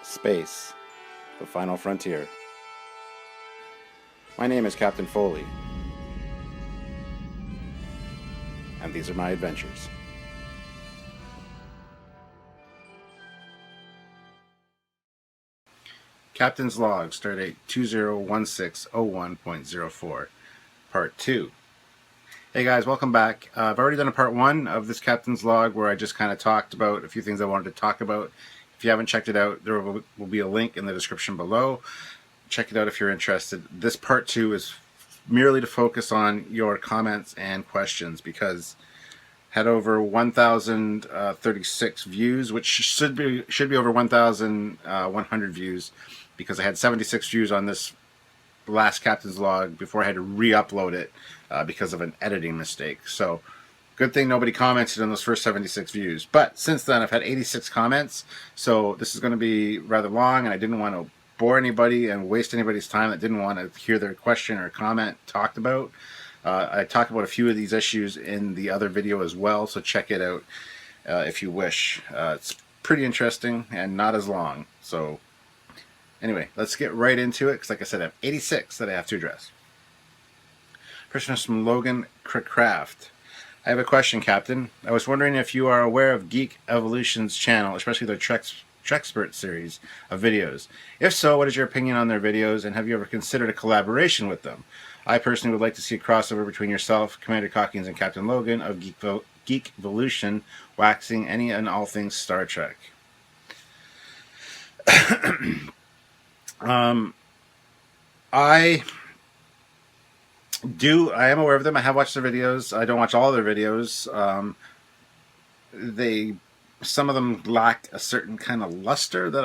Space, the final frontier. My name is Captain Foley, and these are my adventures. Captain's Log, Stardate 201601.04, Part 2. Hey guys, welcome back. I've already done a Part 1 of this Captain's Log where I just kind of talked about a few things I wanted to talk about. If you haven't checked it out, there will be a link in the description below. Check it out if you're interested. This Part 2 is merely to focus on your comments and questions because had over 1,036 views, which should be over 1,100 views, because I had 76 views on this last Captain's Log before I had to re-upload it because of an editing mistake. So good thing nobody commented on those first 76 views. But since then I've had 86 comments, so this is going to be rather long, and I didn't want to bore anybody and waste anybody's time that didn't want to hear their question or comment talked about. I talked about a few of these issues in the other video as well, so check it out if you wish. It's pretty interesting and not as long. So anyway, let's get right into it, because like I said, I have 86 that I have to address. First one is from Logan Trekyards. I have a question, Captain. I was wondering if you are aware of Geek Evolution's channel, especially their Trekyards series of videos. If so, what is your opinion on their videos, and have you ever considered a collaboration with them? I personally would like to see a crossover between yourself, Commander Cockings, and Captain Logan of Geek Evolution, waxing any and all things Star Trek. I am aware of them. I have watched their videos. I don't watch all their videos. Some of them lack a certain kind of luster that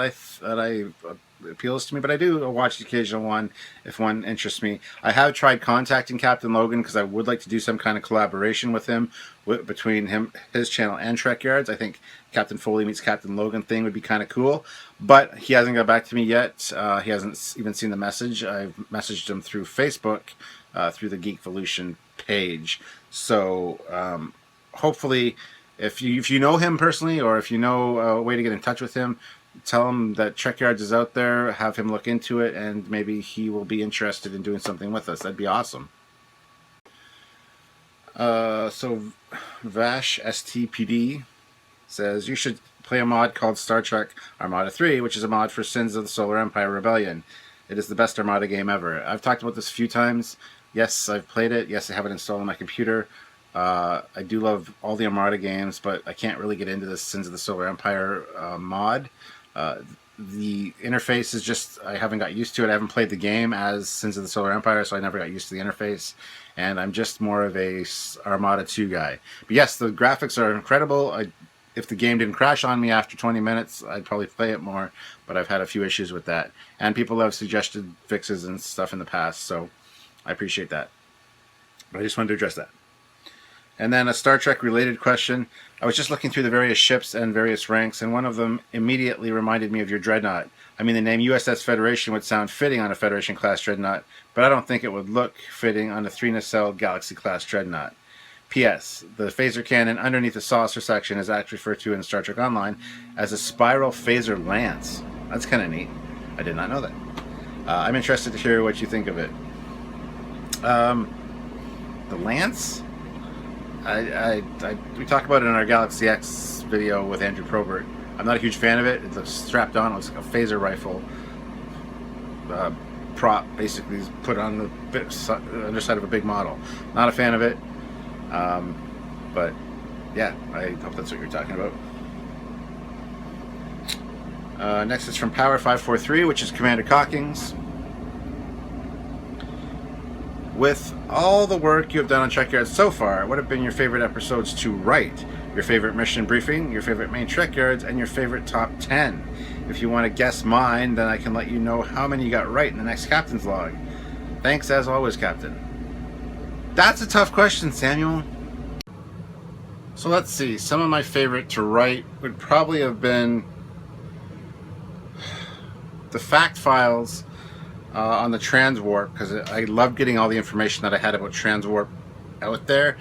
appeals to me, but I do watch the occasional one if one interests me. I have tried contacting Captain Logan because I would like to do some kind of collaboration with him, between his channel and Trekyards. I think Captain Foley meets Captain Logan thing would be kind of cool, but he hasn't got back to me yet. He hasn't even seen the message. I've messaged him through Facebook, through the Geek Evolution page. So hopefully, if you know him personally, or if you know a way to get in touch with him, tell him that Trekyards is out there, have him look into it, and maybe he will be interested in doing something with us. That'd be awesome. So Vash STPD says, you should play a mod called Star Trek Armada 3, which is a mod for Sins of the Solar Empire Rebellion. It is the best Armada game ever. I've talked about this a few times. Yes, I've played it. Yes, I have it installed on my computer. I do love all the Armada games, but I can't really get into this Sins of the Solar Empire mod. The interface is just, I haven't got used to it. I haven't played the game as Sins of the Solar Empire, so I never got used to the interface. And I'm just more of a Armada 2 guy. But yes, the graphics are incredible. If the game didn't crash on me after 20 minutes, I'd probably play it more. But I've had a few issues with that. And people have suggested fixes and stuff in the past, so I appreciate that. But I just wanted to address that. And then a Star Trek related question. I was just looking through the various ships and various ranks, and one of them immediately reminded me of your dreadnought. I mean, the name USS Federation would sound fitting on a Federation class dreadnought, but I don't think it would look fitting on a 3-nacelle Galaxy class dreadnought. P.S. The phaser cannon underneath the saucer section is actually referred to in Star Trek Online as a spiral phaser lance. That's kind of neat. I did not know that. I'm interested to hear what you think of it. The lance? We talked about it in our Galaxy X video with Andrew Probert. I'm not a huge fan of it. It's strapped on. It looks like a phaser rifle prop, basically put on the underside of a big model. Not a fan of it. But yeah, I hope that's what you're talking about. Next is from Power543, which is Commander Cockings. With all the work you have done on Trekyards so far, what have been your favorite episodes to write? Your favorite mission briefing, your favorite main Trekyards, and your favorite top 10? If you want to guess mine, then I can let you know how many you got right in the next Captain's Log. Thanks as always, Captain. That's a tough question, Samuel. So let's see. Some of my favorite to write would probably have been the fact files on the transwarp, because I love getting all the information that I had about transwarp out there.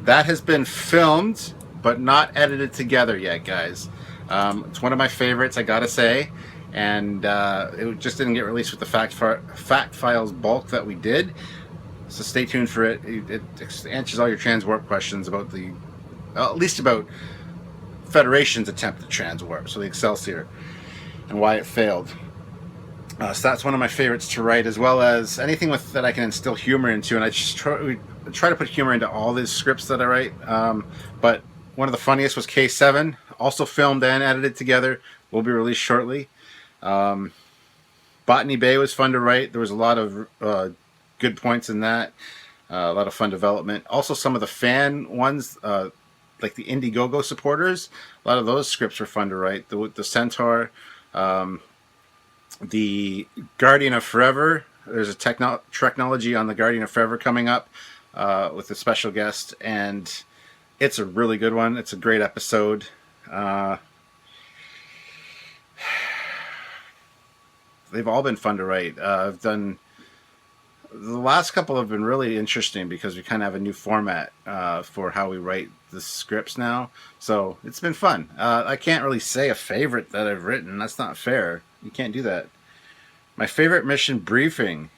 That has been filmed but not edited together yet, guys. It's one of my favorites, I gotta say, and it just didn't get released with the fact files bulk that we did. So stay tuned for it. It answers all your transwarp questions about at least about Federation's attempt at transwarp, so the Excelsior, and why it failed. So that's one of my favorites to write, as well as anything that I can instill humor into. And I just try to put humor into all these scripts that I write. But one of the funniest was K7, also filmed and edited together. Will be released shortly. Botany Bay was fun to write. There was a lot of good points in that. A lot of fun development. Also, some of the fan ones, like the Indiegogo supporters, a lot of those scripts were fun to write. The Centaur, the Guardian of Forever. There's a technology on the Guardian of Forever coming up with a special guest, and it's a really good one. It's a great episode. They've all been fun to write. I've done the last couple have been really interesting because we kind of have a new format for how we write the scripts now. So it's been fun. I can't really say a favorite that I've written. That's not fair. You can't do that. My favorite mission briefing.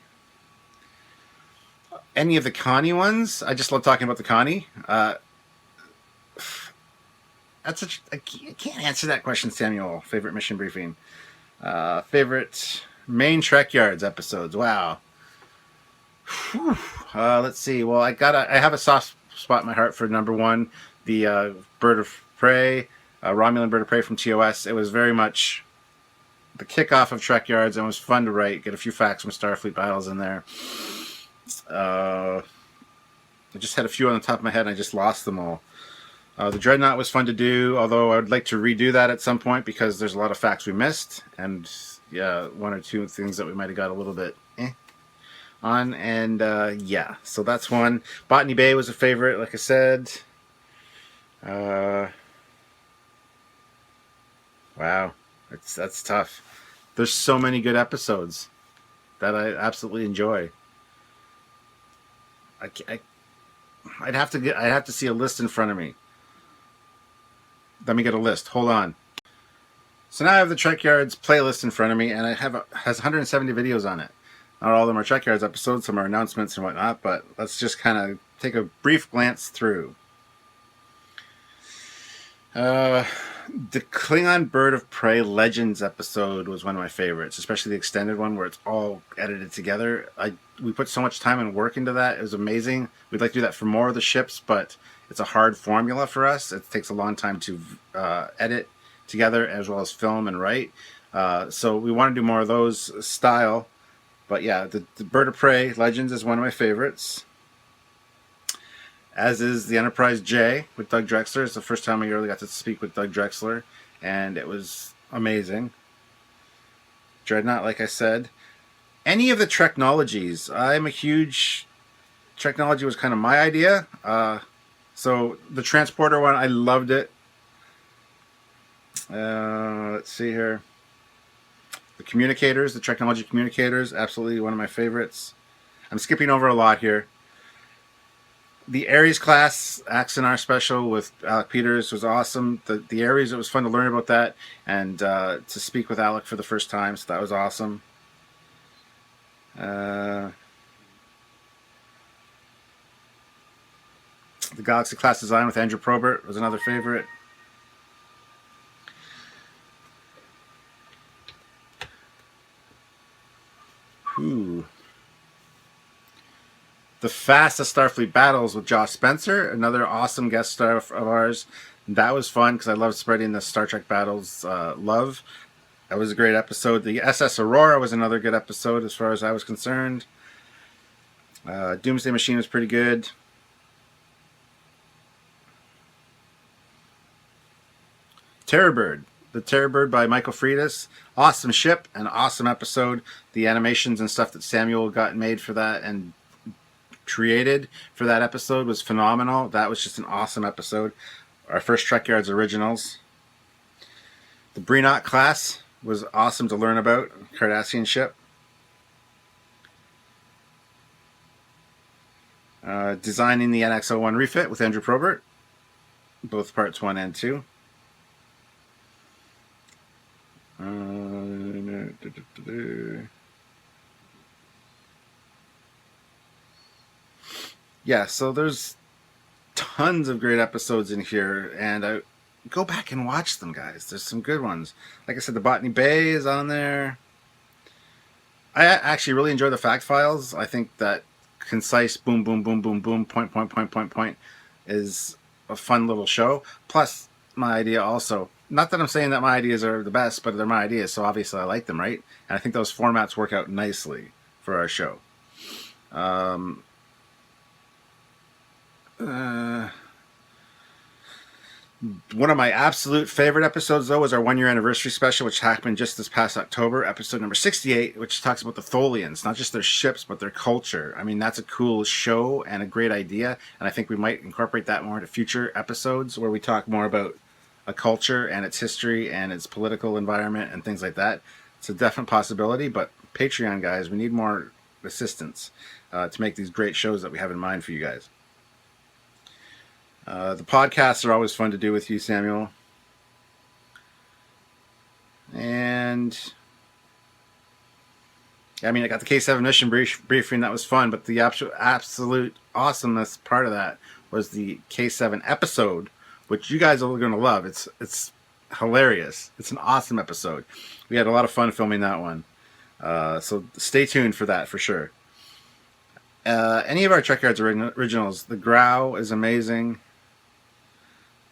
Any of the Connie ones. I just love talking about the Connie. I can't answer that question, Samuel. Favorite mission briefing. Favorite main Trekyards episodes. Wow. Let's see. Well, I have a soft spot in my heart for number one, the Bird of Prey, Romulan Bird of Prey from TOS. It was very much the kickoff of Trekyards, and it was fun to write. Get a few facts from Starfleet battles in there. I just had a few on the top of my head, and I just lost them all. The Dreadnought was fun to do, although I would like to redo that at some point because there's a lot of facts we missed, and yeah, one or two things that we might have got a little bit on, and yeah, so that's one. Botany Bay was a favorite, like I said. Wow, that's tough. There's so many good episodes that I absolutely enjoy. I'd have to see a list in front of me. Let me get a list. Hold on. So now I have the Trekyards playlist in front of me, and it has 170 videos on it. Not all of them are Trekyards episodes, some are announcements and whatnot, but let's just kind of take a brief glance through. The Klingon Bird of Prey Legends episode was one of my favorites, especially the extended one where it's all edited together. We put so much time and work into that. It was amazing. We'd like to do that for more of the ships, but it's a hard formula for us. It takes a long time to edit together as well as film and write. So we want to do more of those style. But yeah, the Bird of Prey Legends is one of my favorites. As is the Enterprise J with Doug Drexler. It's the first time I really got to speak with Doug Drexler, and it was amazing. Dreadnought, like I said. Any of the Treknologies. I'm a huge... Treknology was kind of my idea. So the Transporter one, I loved it. Let's see here. The Communicators, the Treknology Communicators, absolutely one of my favorites. I'm skipping over a lot here. The Ares class Axanar special with Alec Peters was awesome. The Ares, it was fun to learn about that and to speak with Alec for the first time, so that was awesome. The Galaxy class design with Andrew Probert was another favorite. Ooh. The Fastest Starfleet Battles with Josh Spencer, another awesome guest star of ours. That was fun because I love spreading the Star Trek battles love. That was a great episode. The SS Aurora was another good episode as far as I was concerned. Doomsday Machine was pretty good. Terrorbird. The Terrorbird by Michael Freitas. Awesome ship, an awesome episode. The animations and stuff that Samuel got made for that and created for that episode was phenomenal. That was just an awesome episode. Our first Trekyards originals. The Breenock class was awesome to learn about. Cardassian ship. Designing the NX-01 refit with Andrew Probert. Both parts 1 and 2. Yeah, so there's tons of great episodes in here, and I go back and watch them, guys. There's some good ones. Like I said, the Botany Bay is on there. I actually really enjoy the Fact Files. I think that concise boom, boom, boom, boom, boom, point is a fun little show. Plus, my idea also. Not that I'm saying that my ideas are the best, but they're my ideas, so obviously I like them, right? And I think those formats work out nicely for our show. One of my absolute favorite episodes, though, was our 1 year anniversary special, which happened just this past October, episode number 68, which talks about the Tholians, not just their ships, but their culture. I mean, that's a cool show and a great idea, and I think we might incorporate that more into future episodes where we talk more about a culture and its history and its political environment and things like that. It's a definite possibility, but Patreon, guys, we need more assistance to make these great shows that we have in mind for you guys. The podcasts are always fun to do with you, Samuel. And I mean, I got the K7 mission briefing. That was fun, but the absolute awesomeness part of that was the K7 episode, which you guys are going to love. It's hilarious. It's an awesome episode. We had a lot of fun filming that one. So stay tuned for that for sure. Any of our Trekyards originals, the Grow is amazing.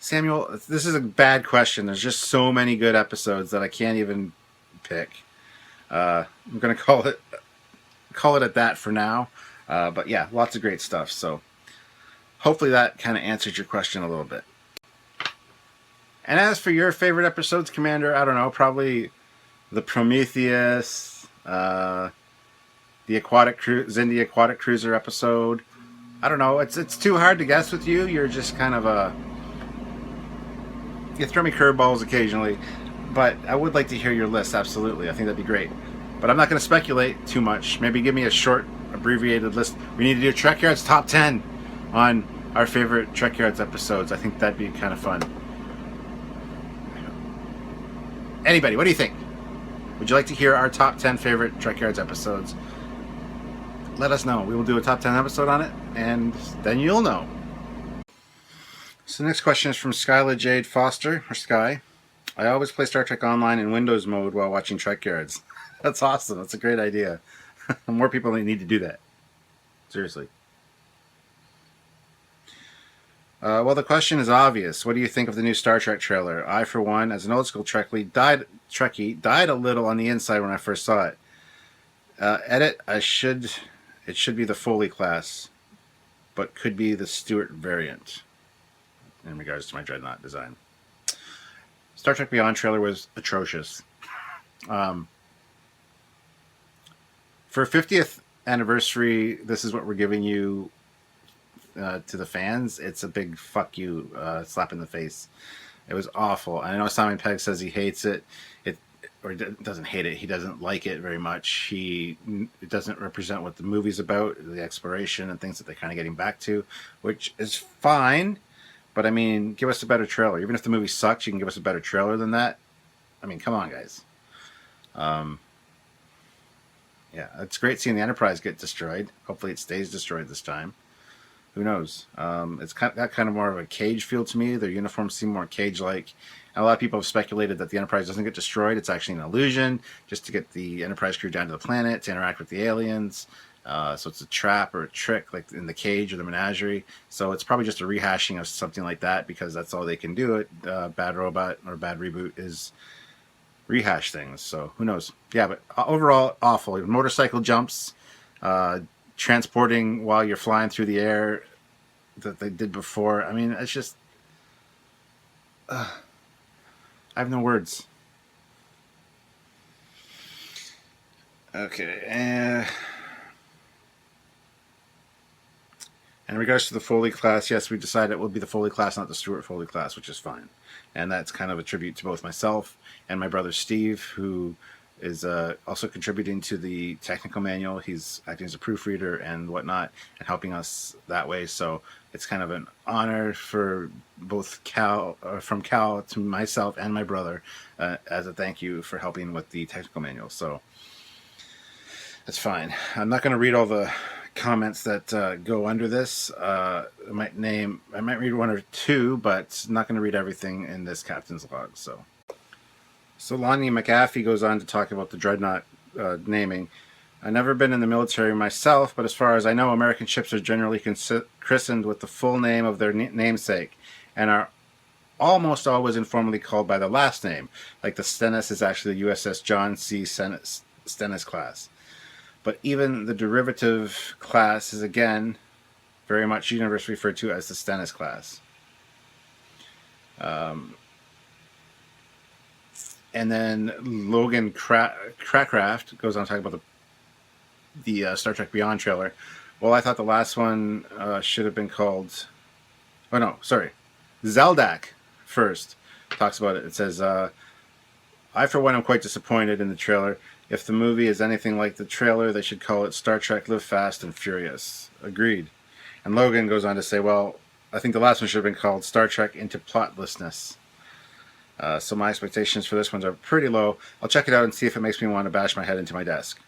Samuel, this is a bad question. There's just so many good episodes that I can't even pick. I'm going to call it at that for now. But yeah, lots of great stuff. So hopefully that kind of answered your question a little bit. And as for your favorite episodes, Commander, I don't know, probably the Prometheus, the Xindi Aquatic Cruiser episode. I don't know. It's too hard to guess with you. You're just kind of you throw me curveballs occasionally, but I would like to hear your list. Absolutely, I think that'd be great. But I'm not going to speculate too much. Maybe give me a short, abbreviated list. We need to do Trekyards top 10 on our favorite Trekyards episodes. I think that'd be kind of fun. Anybody, what do you think? Would you like to hear our top 10 favorite Trekyards episodes? Let us know. We will do a top 10 episode on it, and then you'll know. So the next question is from Skyla Jade Foster, or Sky. I always play Star Trek Online in Windows mode while watching Trekyards. That's awesome. That's a great idea. More people need to do that. Seriously. Well, the question is obvious. What do you think of the new Star Trek trailer? I, for one, as an old school Trekkie, died a little on the inside when I first saw it. Edit, it should be the Foley class, but could be the Stewart variant in regards to my Dreadnought design. Star Trek Beyond trailer was atrocious. For 50th anniversary, this is what we're giving you to the fans. It's a big fuck you, slap in the face. It was awful. I know Simon Pegg says he hates it. Or doesn't hate it. He doesn't like it very much. It doesn't represent what the movie's about, the exploration and things that they're kind of getting back to, which is fine. But I mean, give us a better trailer. Even if the movie sucks, you can give us a better trailer than that. I mean, come on, guys. Yeah, it's great seeing the Enterprise get destroyed. Hopefully, it stays destroyed this time. Who knows? It's got kind of more of a Cage feel to me. Their uniforms seem more Cage-like. And a lot of people have speculated that the Enterprise doesn't get destroyed. It's actually an illusion, just to get the Enterprise crew down to the planet to interact with the aliens. So it's a trap or a trick, like in the Cage or the Menagerie. So it's probably just a rehashing of something like that, because that's all they can do. Bad Robot or Bad Reboot is rehash things. So who knows? Yeah, but overall, awful. Motorcycle jumps, transporting while you're flying through the air that they did before. I mean, it's just... I have no words. Okay, in regards to the Foley class, yes, we decided it will be the Foley class, not the Stewart Foley class, which is fine. And that's kind of a tribute to both myself and my brother Steve, who is also contributing to the technical manual. He's acting as a proofreader and whatnot, and helping us that way. So it's kind of an honor for both from Cal to myself and my brother, as a thank you for helping with the technical manual. So that's fine. I'm not going to read all the comments that go under this. I might read one or two, but not going to read everything in this captain's log. So Lonnie McAfee goes on to talk about the Dreadnought naming. I've never been in the military myself, but as far as I know, American ships are generally christened with the full name of their namesake, and are almost always informally called by the last name. Like the Stennis is actually the USS John C. Stennis class. But even the derivative class is again very much universally referred to as the Stennis class. And then Logan Trekyards goes on to talk about the Star Trek Beyond trailer. Well, I thought the last one should have been called... Oh, no, sorry. Zeldak first talks about it. It says, I, for one, am quite disappointed in the trailer. If the movie is anything like the trailer, they should call it Star Trek Live Fast and Furious. Agreed. And Logan goes on to say, well, I think the last one should have been called Star Trek Into Plotlessness. So my expectations for this one are pretty low. I'll check it out and see if it makes me want to bash my head into my desk.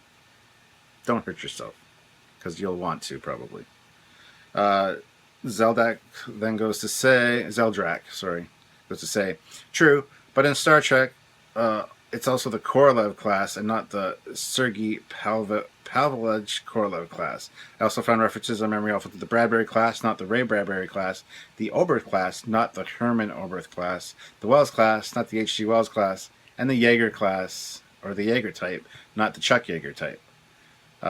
Don't hurt yourself, because you'll want to, probably. Zeldrak goes to say, true, but in Star Trek, it's also the Korolev class and not the Sergei Pavlovich Korolev class. I also found references on Memory Alpha to the Bradbury class, not the Ray Bradbury class, the Oberth class, not the Herman Oberth class, the Wells class, not the H.G. Wells class, and the Yeager class, or the Yeager type, not the Chuck Yeager type.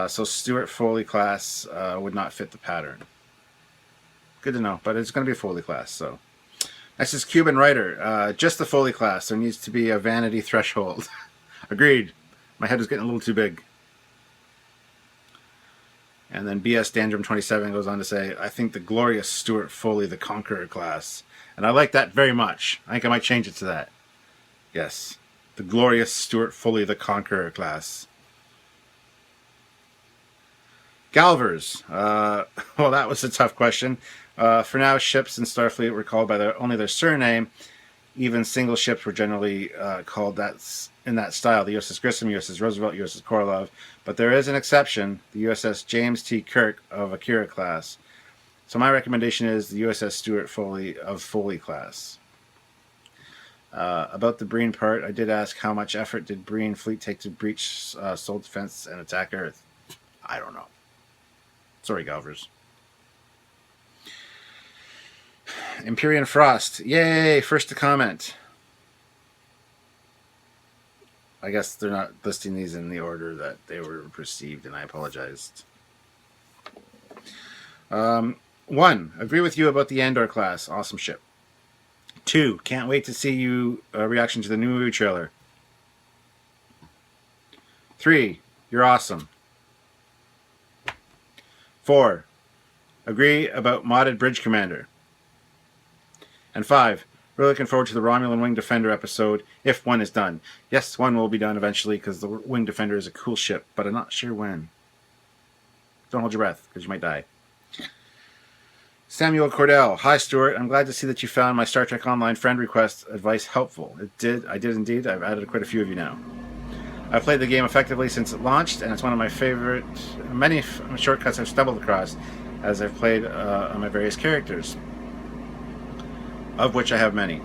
So Stuart Foley class would not fit the pattern. Good to know, but it's going to be a Foley class, so... Next is Cuban Writer. Just the Foley class. There needs to be a vanity threshold. Agreed. My head was getting a little too big. And then BS Dandrum 27 goes on to say, I think the glorious Stuart Foley the Conqueror class. And I like that very much. I think I might change it to that. Yes. The glorious Stuart Foley the Conqueror class. Galvers. Well, that was a tough question. For now, ships in Starfleet were called by only their surname. Even single ships were generally called in that style. The USS Grissom, USS Roosevelt, USS Korolev. But there is an exception, the USS James T. Kirk of Akira class. So my recommendation is the USS Stuart Foley of Foley class. About the Breen part, I did ask how much effort did Breen fleet take to breach Sol Defense and attack Earth. I don't know. Sorry, Galvers. Empyrean Frost. Yay! First to comment. I guess they're not listing these in the order that they were received, and I apologized. 1. Agree with you about the Andor class. Awesome ship. 2. Can't wait to see you reaction to the new movie trailer. 3. You're awesome. 4. Agree about modded Bridge Commander. And 5. Really looking forward to the Romulan Wing Defender episode, if one is done. Yes, one will be done eventually, because the Wing Defender is a cool ship, but I'm not sure when. Don't hold your breath, because you might die. Samuel Cordell. Hi, Stuart. I'm glad to see that you found my Star Trek Online friend request advice helpful. I did indeed. I've added quite a few of you now. I've played the game effectively since it launched, and it's one of my favorite, many shortcuts I've stumbled across as I've played on my various characters, of which I have many.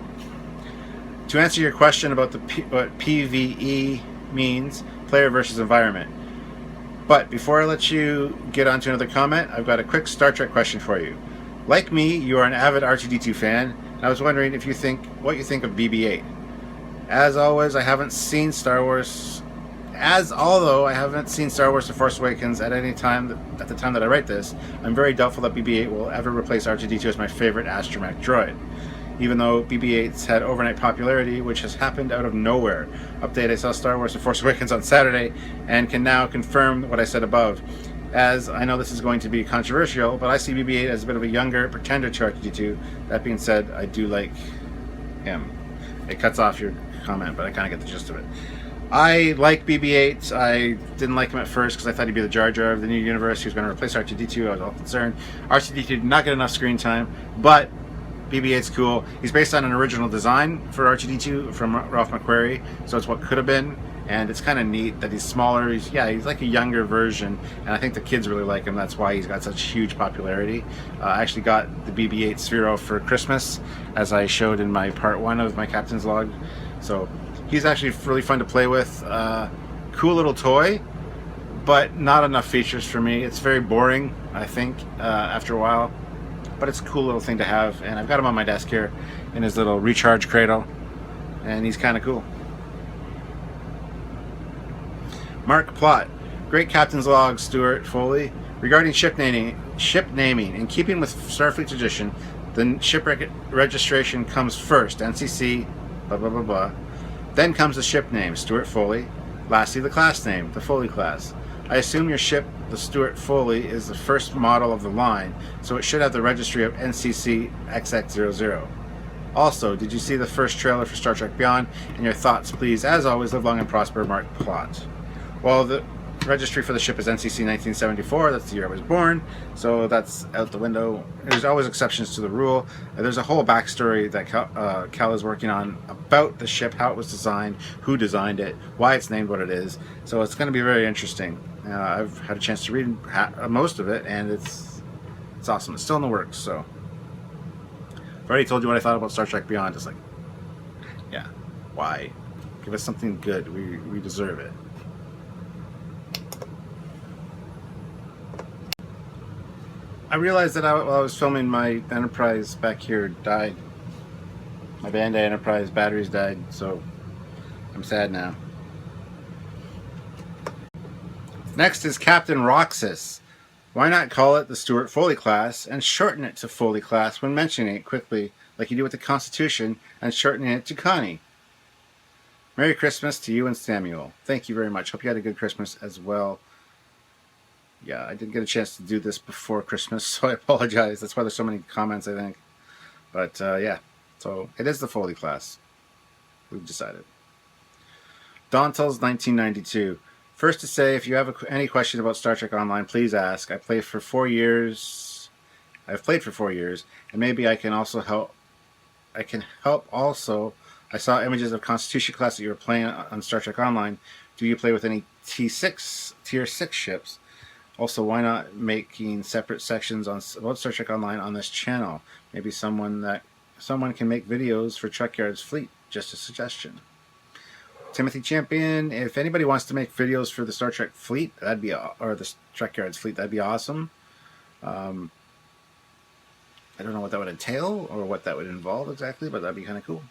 To answer your question about what PvE means, player versus environment. But before I let you get on to another comment, I've got a quick Star Trek question for you. Like me, you are an avid R2-D2 fan, and I was wondering what you think of BB-8. Although I haven't seen Star Wars The Force Awakens at any time at the time that I write this, I'm very doubtful that BB-8 will ever replace R2-D2 as my favorite astromech droid. Even though BB-8's had overnight popularity, which has happened out of nowhere. Update, I saw Star Wars The Force Awakens on Saturday, and can now confirm what I said above. As I know this is going to be controversial, but I see BB-8 as a bit of a younger pretender to R2-D2. That being said, I do like him. It cuts off your comment, but I kind of get the gist of it. I like BB-8. I didn't like him at first because I thought he'd be the Jar Jar of the new universe. He was going to replace R2-D2. I was all concerned. R2-D2 did not get enough screen time, but BB-8's cool. He's based on an original design for R2-D2 from Ralph McQuarrie, so it's what could have been. And it's kind of neat that he's smaller. He's like a younger version, and I think the kids really like him. That's why he's got such huge popularity. I actually got the BB-8 Sphero for Christmas, as I showed in my part 1 of my Captain's Log. So he's actually really fun to play with. Cool little toy, but not enough features for me. It's very boring, I think, after a while. But it's a cool little thing to have, and I've got him on my desk here in his little recharge cradle, and he's kind of cool. Mark Plott, great Captain's Log, Stuart Foley. Regarding ship naming, in keeping with Starfleet tradition, the ship registration comes first, NCC, blah blah blah blah. Then comes the ship name, Stuart Foley. Lastly, the class name, the Foley class. I assume your ship, the Stuart Foley, is the first model of the line, so it should have the registry of NCC XX00. Also, did you see the first trailer for Star Trek Beyond? And your thoughts, please. As always, live long and prosper, Mark Plott. Well, the registry for the ship is NCC 1974. That's the year I was born, so that's out the window. There's always exceptions to the rule. There's a whole backstory that Cal is working on about the ship, how it was designed, who designed it, why it's named what it is. So it's going to be very interesting. I've had a chance to read most of it, and it's awesome. It's still in the works, so I've already told you what I thought about Star Trek Beyond. It's like, yeah, why? Give us something good. We deserve it. I realized that while I was filming, my Enterprise back here died. My Bandai Enterprise batteries died, so I'm sad now. Next is Captain Roxas. Why not call it the Stuart Foley class and shorten it to Foley class when mentioning it quickly, like you do with the Constitution, and shortening it to Connie? Merry Christmas to you and Samuel. Thank you very much. Hope you had a good Christmas as well. Yeah, I didn't get a chance to do this before Christmas, so I apologize. That's why there's so many comments, I think. But yeah, so it is the Foley class. We've decided. Dontel's 1992. First to say, if you have any question about Star Trek Online, please ask. I've played for 4 years, and maybe I can also help. Also. I saw images of Constitution class that you were playing on Star Trek Online. Do you play with any Tier 6 ships? Also, why not making separate sections about Star Trek Online on this channel? Maybe someone can make videos for Trekyards fleet. Just a suggestion. Timothy Champion, if anybody wants to make videos for the Star Trek fleet, or the Trekyards fleet, that'd be awesome. I don't know what that would entail or what that would involve exactly, but that'd be kind of cool.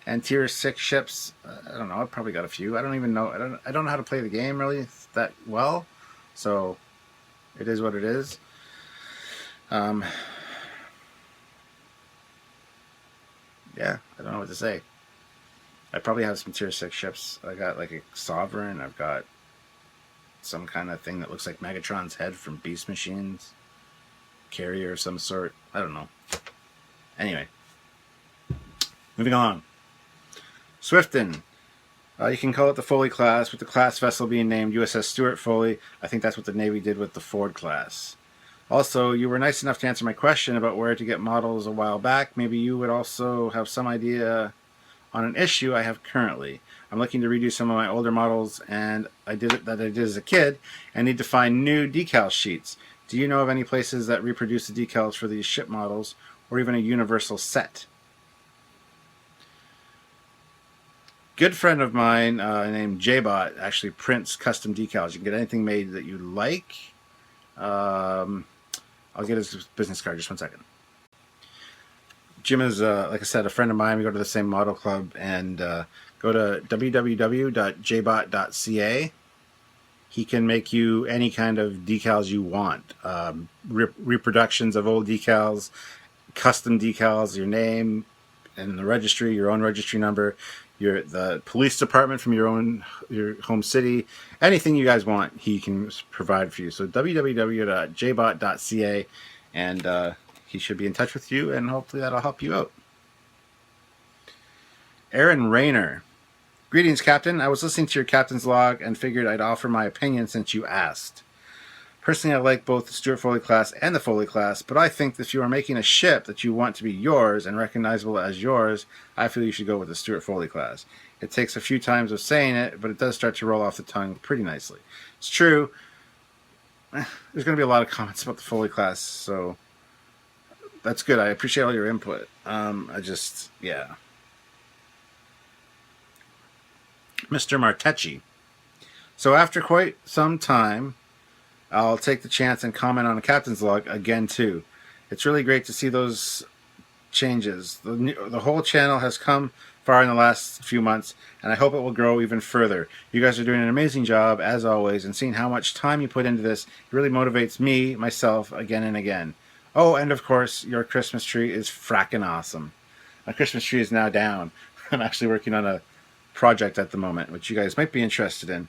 And Tier 6 ships, I don't know. I've probably got a few. I don't even know. I don't know how to play the game really that well. So it is what it is. Yeah, I don't know what to say. I probably have some Tier 6 ships. I got like a Sovereign. I've got some kind of thing that looks like Megatron's head from Beast Machines. Carrier of some sort. I don't know. Anyway. Moving on. Swifton. You can call it the Foley class, with the class vessel being named USS Stuart Foley. I think that's what the Navy did with the Ford class. Also, you were nice enough to answer my question about where to get models a while back. Maybe you would also have some idea on an issue I have currently. I'm looking to redo some of my older models and I did as a kid and need to find new decal sheets. Do you know of any places that reproduce the decals for these ship models, or even a universal set? Good friend of mine named JBot actually prints custom decals. You can get anything made that you like. I'll get his business card. Just 1 second. Jim is, like I said, a friend of mine. We go to the same model club, and go to www.jbot.ca. He can make you any kind of decals you want. Reproductions of old decals, custom decals, your name and the registry, your own registry number, the police department from your home city, anything you guys want, he can provide for you. So www.jbot.ca, and he should be in touch with you, and hopefully that'll help you out. Aaron Rayner. Greetings, Captain. I was listening to your Captain's log and figured I'd offer my opinion since you asked. Personally, I like both the Stuart Foley class and the Foley class, but I think that if you are making a ship that you want to be yours and recognizable as yours, I feel you should go with the Stuart Foley class. It takes a few times of saying it, but it does start to roll off the tongue pretty nicely. It's true. There's going to be a lot of comments about the Foley class, so that's good. I appreciate all your input. Yeah. Mr. Martecci. So after quite some time, I'll take the chance and comment on a Captain's log again too. It's really great to see those changes. The whole channel has come far in the last few months, and I hope it will grow even further. You guys are doing an amazing job, as always, and seeing how much time you put into this really motivates me, myself, again and again. Oh, and of course, your Christmas tree is frackin' awesome. My Christmas tree is now down. I'm actually working on a project at the moment, which you guys might be interested in.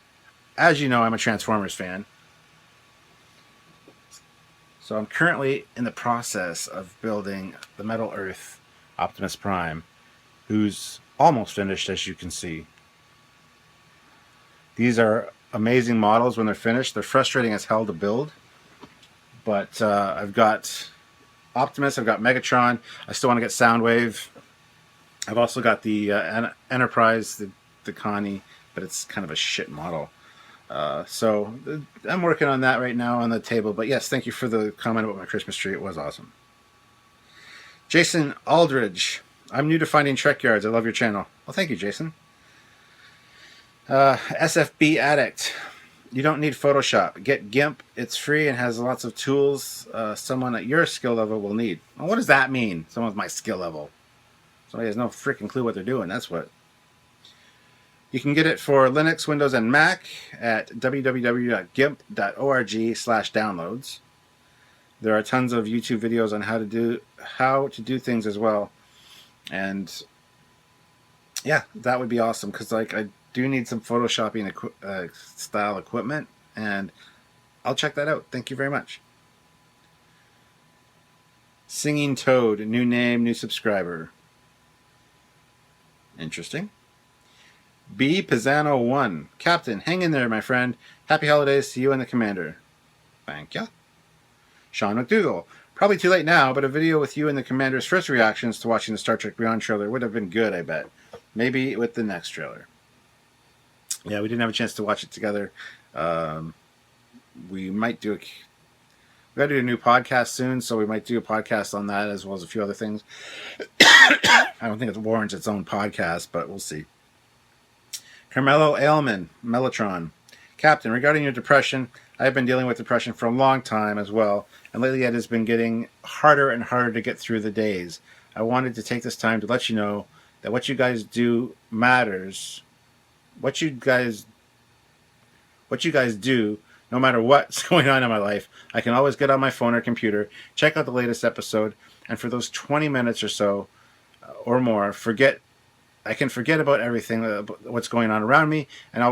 As you know, I'm a Transformers fan. So I'm currently in the process of building the Metal Earth Optimus Prime, who's almost finished, as you can see. These are amazing models when they're finished. They're frustrating as hell to build. But I've got Optimus, I've got Megatron. I still want to get Soundwave. I've also got the Enterprise, the Connie, but it's kind of a shit model. So I'm working on that right now on the table. But yes, thank you for the comment about my Christmas tree. It was awesome. Jason Aldridge. I'm new to finding Trekyards. I love your channel. Well, thank you, Jason. SFB Addict. You don't need Photoshop. Get GIMP. It's free and has lots of tools someone at your skill level will need. Well, what does that mean? Someone with my skill level. Somebody has no freaking clue what they're doing. That's what. You can get it for Linux, Windows, and Mac at www.gimp.org/downloads. There are tons of YouTube videos on how to do things as well. And yeah, that would be awesome, because like I do need some photoshopping style equipment, and I'll check that out. Thank you very much. Singing Toad, new name, new subscriber. Interesting. B. Pizzano 1. Captain, hang in there, my friend. Happy holidays to you and the commander. Thank ya. Sean McDougall. Probably too late now, but a video with you and the commander's first reactions to watching the Star Trek Beyond trailer would have been good, I bet. Maybe with the next trailer. Yeah, we didn't have a chance to watch it together. We might do we got to do a new podcast soon, so we might do a podcast on that as well as a few other things. I don't think it warrants its own podcast, but we'll see. Carmelo Ailman, Mellotron. Captain, regarding your depression, I have been dealing with depression for a long time as well, and lately it has been getting harder and harder to get through the days. I wanted to take this time to let you know that what you guys do matters. What you guys do, no matter what's going on in my life, I can always get on my phone or computer, check out the latest episode, and for those 20 minutes or so, or more, I can forget about everything, what's going on around me, and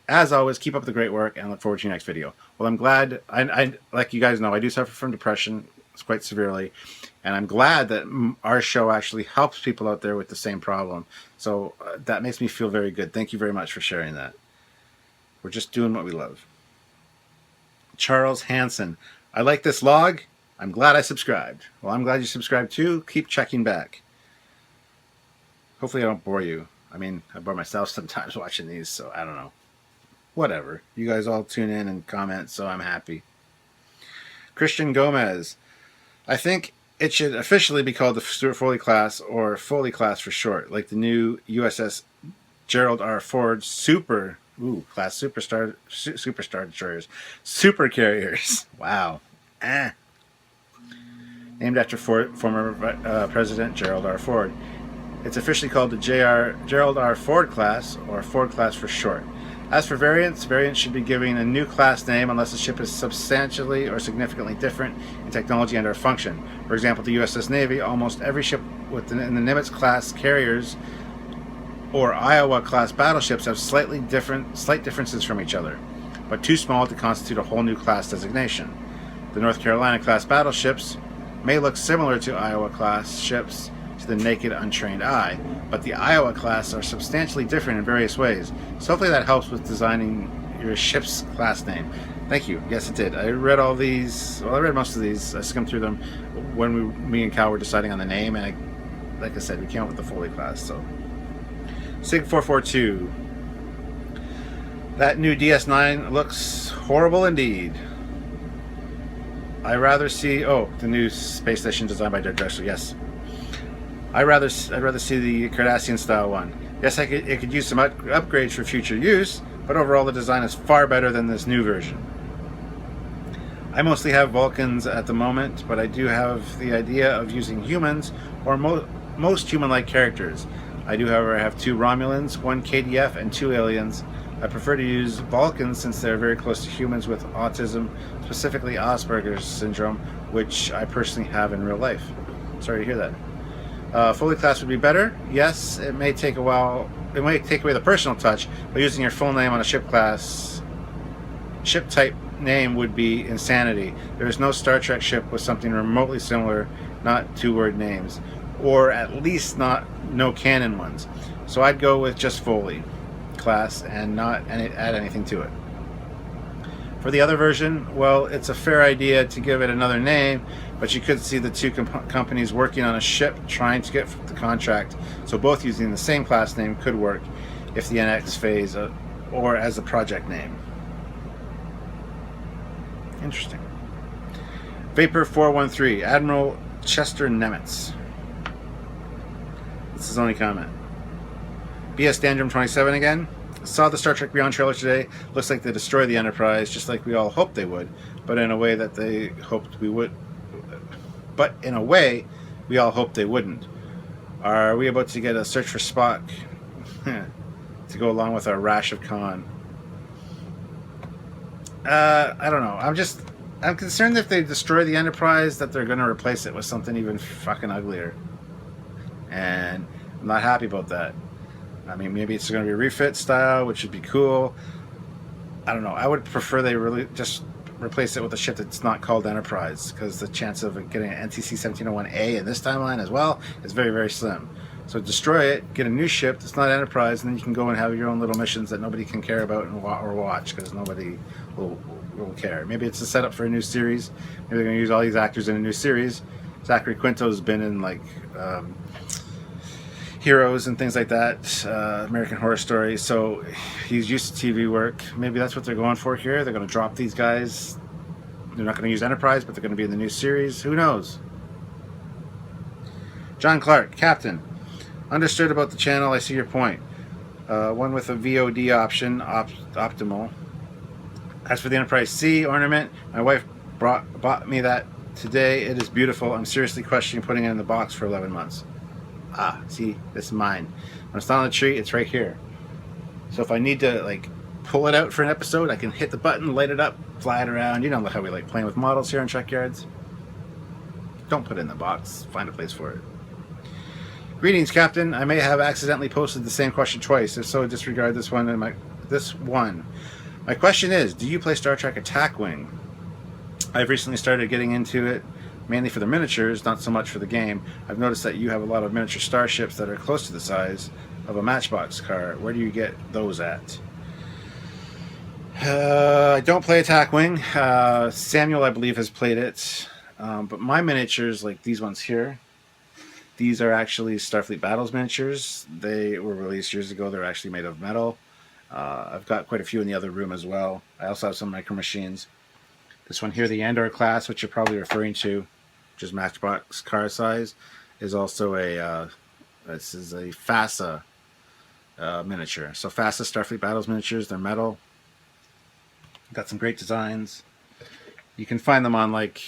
as always, keep up the great work, and look forward to your next video. Well, I'm glad, I like you guys know, I do suffer from depression quite severely, and I'm glad that our show actually helps people out there with the same problem. So that makes me feel very good. Thank you very much for sharing that. We're just doing what we love. Charles Hansen. I like this log. I'm glad I subscribed. Well, I'm glad you subscribed too. Keep checking back. Hopefully I don't bore you. I mean, I bore myself sometimes watching these, so I don't know. Whatever. You guys all tune in and comment, so I'm happy. Christian Gomez. I think it should officially be called the Stuart Foley class, or Foley class for short, like the new USS Gerald R. Ford class superstar destroyers. Super carriers. Wow. Named after former President Gerald R. Ford. It's officially called the Gerald R. Ford class, or Ford class for short. As for variants should be given a new class name unless the ship is substantially or significantly different in technology and or function. For example, the USS Navy, almost every ship in the Nimitz class carriers or Iowa class battleships have slight differences from each other, but too small to constitute a whole new class designation. The North Carolina class battleships may look similar to Iowa class ships, to the naked, untrained eye, but the Iowa class are substantially different in various ways. So hopefully that helps with designing your ship's class name. Thank you. Yes, it did. I read all these. Well, I read most of these. I skimmed through them when me and Cal were deciding on the name, and like I said, we came up with the Foley class. So, Sig442. That new DS9 looks horrible indeed. I rather see the new space station designed by Doug Drexler. Yes, I'd rather see the Cardassian style one. Yes, it could use some upgrades for future use, but overall the design is far better than this new version. I mostly have Vulcans at the moment, but I do have the idea of using humans or most human-like characters. I do, however, have 2 Romulans, 1 KDF, and 2 aliens. I prefer to use Vulcans since they're very close to humans with autism, specifically Asperger's syndrome, which I personally have in real life. Sorry to hear that. Foley class would be better. Yes, it may take a while. It might take away the personal touch, but using your full name on a ship type name would be insanity. There is no Star Trek ship with something remotely similar, not 2-word names, or at least no canon ones. So I'd go with just Foley class and not add anything to it. For the other version, well, it's a fair idea to give it another name, but you could see the 2 companies working on a ship trying to get the contract, so both using the same class name could work if the NX phase or as a project name. Interesting. Vapor 413, Admiral Chester Nemitz. This is his only comment. BS Dandrum 27 again. Saw the Star Trek Beyond trailer today. Looks like they destroy the Enterprise, just like we all hoped they would, but in a way that they hoped we would. But in a way, we all hoped they wouldn't. Are we about to get a search for Spock to go along with our rash of Khan? I don't know. I'm concerned that if they destroy the Enterprise, that they're going to replace it with something even fucking uglier. And I'm not happy about that. I mean, maybe it's going to be a refit style, which would be cool. I don't know. I would prefer they really just replace it with a ship that's not called Enterprise, because the chance of getting an NTC 1701A in this timeline as well is very, very slim. So destroy it, get a new ship that's not Enterprise, and then you can go and have your own little missions that nobody can care about or watch, because nobody will care. Maybe it's a setup for a new series. Maybe they're going to use all these actors in a new series. Zachary Quinto's been in like Heroes and things like that, American Horror Story, so he's used to TV work. Maybe that's what they're going for here. They're going to drop these guys. They're not going to use Enterprise, but they're going to be in the new series. Who knows? John Clark, Captain. Understood about the channel. I see your point. One with a VOD option, optimal. As for the Enterprise C ornament, my wife bought me that today. It is beautiful. I'm seriously questioning putting it in the box for 11 months. Ah, see, this is mine. When it's not on the tree, it's right here. So if I need to like pull it out for an episode, I can hit the button, light it up, fly it around. You know how we like playing with models here in Trekyards. Don't put it in the box. Find a place for it. Greetings, Captain. I may have accidentally posted the same question twice. If so, disregard this one. My question is, do you play Star Trek Attack Wing? I've recently started getting into it, mainly for the miniatures, not so much for the game. I've noticed that you have a lot of miniature starships that are close to the size of a Matchbox car. Where do you get those at? I don't play Attack Wing. Samuel, I believe, has played it. But my miniatures, like these ones here, these are actually Starfleet Battles miniatures. They were released years ago. They're actually made of metal. I've got quite a few in the other room as well. I also have some micro machines. This one here, the Andor class, which you're probably referring to, which is Matchbox car size, is also this is a FASA miniature. So FASA Starfleet Battles miniatures, they're metal. Got some great designs. You can find them on like,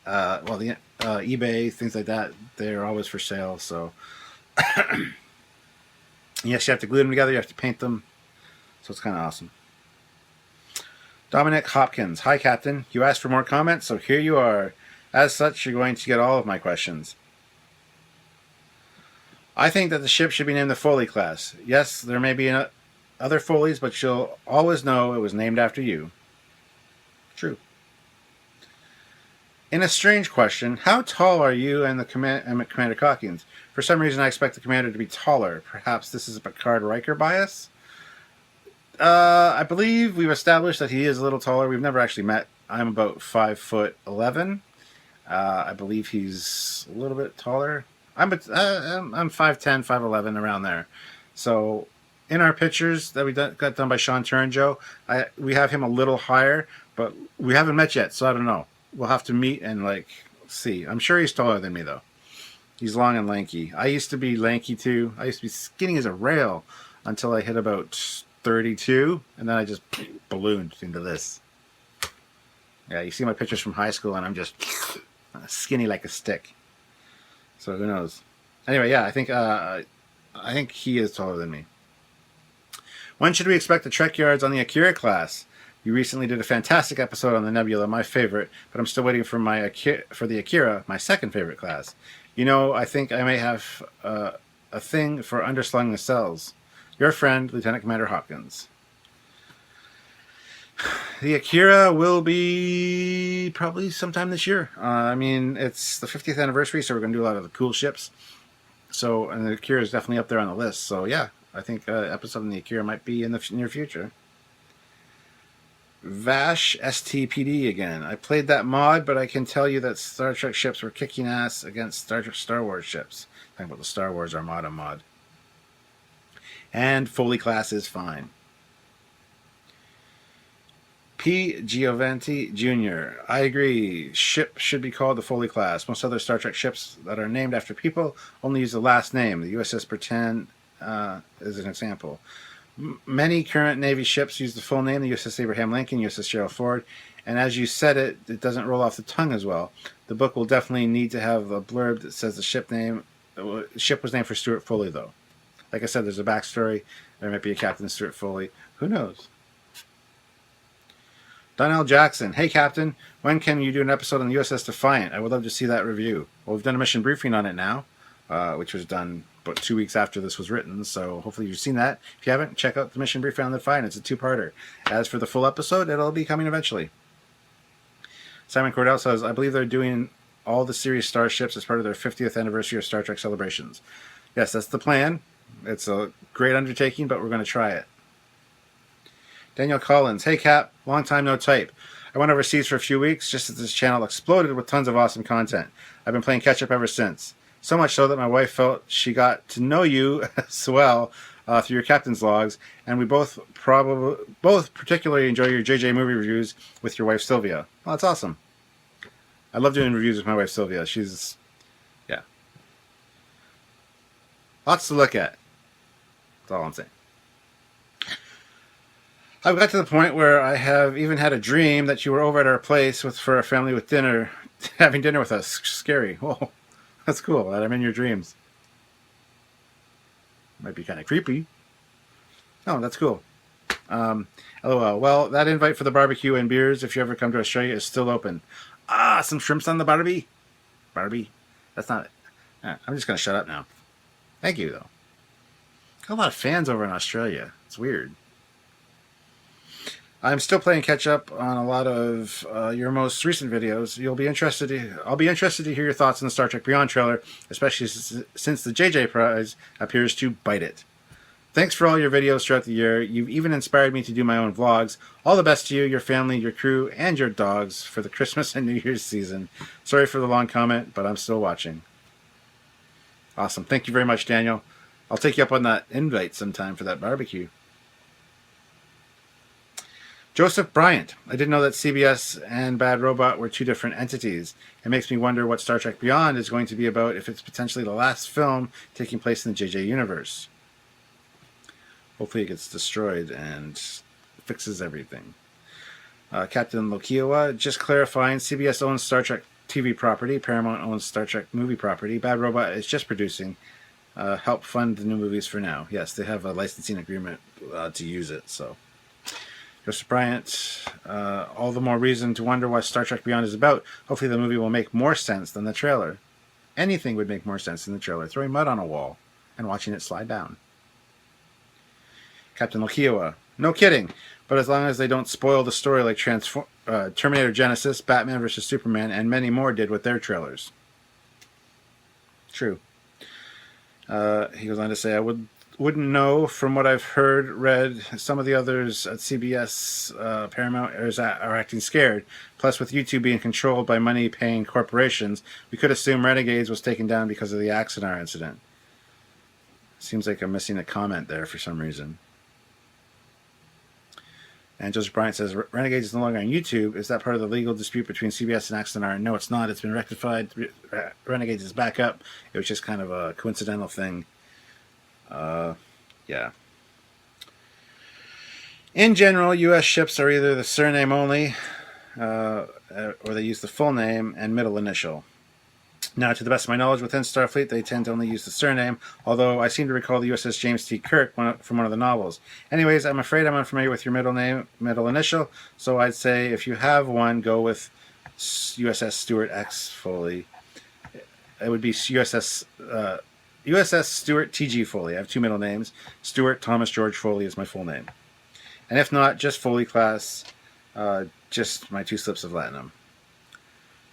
eBay, things like that. They're always for sale. So yes, you have to glue them together. You have to paint them. So it's kind of awesome. Dominic Hopkins. Hi, Captain. You asked for more comments, so here you are. As such, you're going to get all of my questions. I think that the ship should be named the Foley class. Yes, there may be other Foleys, but you'll always know it was named after you. True. In a strange question, how tall are you and Commander Calkins? For some reason, I expect the commander to be taller. Perhaps this is a Picard Riker bias? I believe we've established that he is a little taller. We've never actually met. I'm about 5'11". I believe he's a little bit taller. I'm 5'10", 5'11", around there. So in our pictures that we got done by Sean Turinjo, we have him a little higher, but we haven't met yet, so I don't know. We'll have to meet and see. I'm sure he's taller than me though. He's long and lanky. I used to be lanky too. I used to be skinny as a rail until I hit about 32, and then I just ballooned into this. Yeah, you see my pictures from high school, and I'm just skinny like a stick. So who knows? Anyway, yeah, I think he is taller than me. When should we expect the Trekyards on the Akira class? You recently did a fantastic episode on the Nebula, my favorite, but I'm still waiting for the Akira, my second favorite class. You know, I think I may have a thing for underslung nacelles. Your friend, Lieutenant Commander Hopkins. The Akira will be probably sometime this year. I mean, it's the 50th anniversary, so we're going to do a lot of the cool ships. So, and the Akira is definitely up there on the list. So, yeah, I think an episode on the Akira might be in the near future. Vash STPD again. I played that mod, but I can tell you that Star Trek ships were kicking ass against Star Wars ships. Talking about the Star Wars Armada mod. And Foley class is fine. P. Giovanti Jr. I agree. Ship should be called the Foley class. Most other Star Trek ships that are named after people only use the last name. The USS Pretend is an example. Many current Navy ships use the full name, the USS Abraham Lincoln, USS Gerald Ford, and as you said it doesn't roll off the tongue as well. The book will definitely need to have a blurb that says the ship was named for Stuart Foley, though. Like I said, there's a backstory. There might be a Captain Stuart Foley. Who knows? Donnell Jackson. Hey, Captain. When can you do an episode on the USS Defiant? I would love to see that review. Well, we've done a mission briefing on it now, which was done about 2 weeks after this was written, so hopefully you've seen that. If you haven't, check out the mission briefing on the Defiant. It's a two-parter. As for the full episode, it'll be coming eventually. Simon Cordell says, I believe they're doing all the series starships as part of their 50th anniversary of Star Trek celebrations. Yes, that's the plan. It's a great undertaking, but we're going to try it. Daniel Collins. Hey, Cap. Long time no type. I went overseas for a few weeks just as this channel exploded with tons of awesome content. I've been playing catch-up ever since. So much so that my wife felt she got to know you as well through your captain's logs, and we both particularly enjoy your JJ movie reviews with your wife Sylvia. Well, that's awesome. I love doing reviews with my wife Sylvia. She's, yeah, lots to look at. That's all I'm saying. I've got to the point where I have even had a dream that you were over at our place for a family with dinner, having dinner with us. Scary. Whoa, that's cool that I'm in your dreams. Might be kind of creepy. Oh, that's cool. LOL. Well, that invite for the barbecue and beers, if you ever come to Australia, is still open. Ah, some shrimps on the Barbie. Barbie. That's not it. I'm just going to shut up now. Thank you, though. Got a lot of fans over in Australia. It's weird. I'm still playing catch up on a lot of your most recent videos. I'll be interested to hear your thoughts on the Star Trek Beyond trailer, especially since the JJ Prize appears to bite it. Thanks for all your videos throughout the year. You've even inspired me to do my own vlogs. All the best to you, your family, your crew, and your dogs for the Christmas and New Year's season. Sorry for the long comment, but I'm still watching. Awesome. Thank you very much, Daniel. I'll take you up on that invite sometime for that barbecue. Joseph Bryant. I didn't know that CBS and Bad Robot were two different entities. It makes me wonder what Star Trek Beyond is going to be about if it's potentially the last film taking place in the JJ universe. Hopefully it gets destroyed and fixes everything. Captain Lokiowa, just clarifying, CBS owns Star Trek TV property. Paramount owns Star Trek movie property. Bad Robot is just producing. Help fund the new movies for now. Yes, they have a licensing agreement to use it, so... Joseph Bryant, all the more reason to wonder what Star Trek Beyond is about. Hopefully the movie will make more sense than the trailer. Anything would make more sense than the trailer. Throwing mud on a wall and watching it slide down. Captain Lokiowa, no kidding. But as long as they don't spoil the story like Terminator Genesis, Batman vs. Superman, and many more did with their trailers. True. He goes on to say, I wouldn't know from what I've read, some of the others at CBS, Paramount are acting scared. Plus, with YouTube being controlled by money-paying corporations, we could assume Renegades was taken down because of the Axanar incident. Seems like I'm missing a comment there for some reason. And Joseph Bryant says, Renegades is no longer on YouTube. Is that part of the legal dispute between CBS and Axanar? No, it's not. It's been rectified. Renegades is back up. It was just kind of a coincidental thing. Yeah. In general, U.S. ships are either the surname only, or they use the full name and middle initial. Now, to the best of my knowledge, within Starfleet, they tend to only use the surname, although I seem to recall the USS James T. Kirk from one of the novels. Anyways, I'm afraid I'm unfamiliar with your middle initial, so I'd say if you have one, go with USS Stuart X Foley. It would be USS Stuart T.G. Foley. I have two middle names. Stuart Thomas George Foley is my full name. And if not, just Foley class, just my 2 slips of Latinum.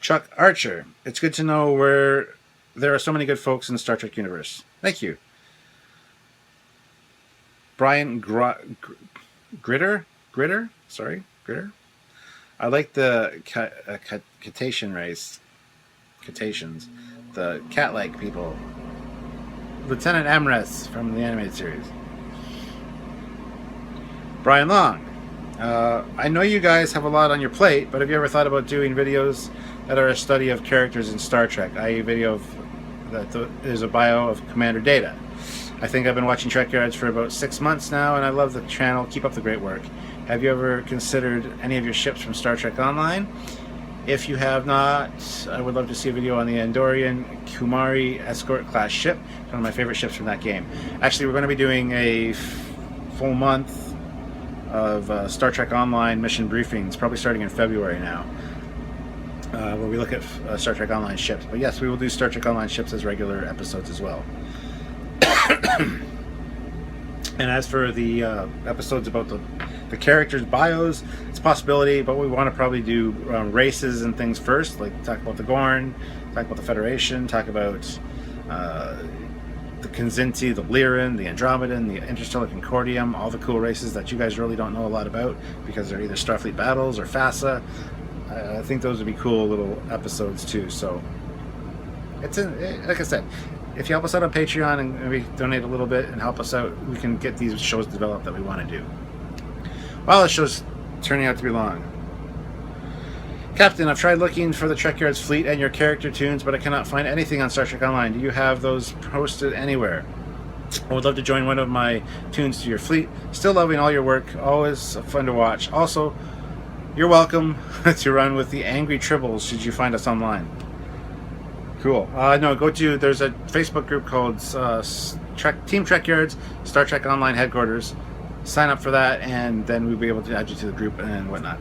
Chuck Archer. It's good to know where there are so many good folks in the Star Trek universe. Thank you. Brian Gritter? Sorry, Gritter? I like the Cetacean race. Cetaceans. The cat-like people. Lieutenant Amres from the animated series. Brian Long. I know you guys have a lot on your plate, but have you ever thought about doing videos that are a study of characters in Star Trek, i.e. video there's a bio of Commander Data? I think I've been watching Trekyards for about 6 months now, and I love the channel. Keep up the great work. Have you ever considered any of your ships from Star Trek Online? If you have not, I would love to see a video on the Andorian Kumari Escort class ship, one of my favorite ships from that game. Actually, we're going to be doing a full month of Star Trek Online mission briefings, probably starting in February now, where we look at Star Trek Online ships. But yes, we will do Star Trek Online ships as regular episodes as well. And as for the episodes about the characters' bios, it's a possibility, but we want to probably do races and things first, like talk about the Gorn, talk about the Federation, talk about the Kinzinti, the Lyran, the Andromedan, the Interstellar Concordium, all the cool races that you guys really don't know a lot about because they're either Starfleet Battles or FASA. I think those would be cool little episodes too. So it's like I said, if you help us out on Patreon and maybe donate a little bit and help us out, we can get these shows developed that we want to do. Well, this show's turning out to be long. Captain, I've tried looking for the Trekyards fleet and your character tunes, but I cannot find anything on Star Trek Online. Do you have those posted anywhere? I would love to join one of my tunes to your fleet. Still loving all your work. Always fun to watch. Also, you're welcome to run with the Angry Tribbles should you find us online. Cool. No, there's a Facebook group called Team Trekyards, Star Trek Online Headquarters. Sign up for that, and then we'll be able to add you to the group and whatnot.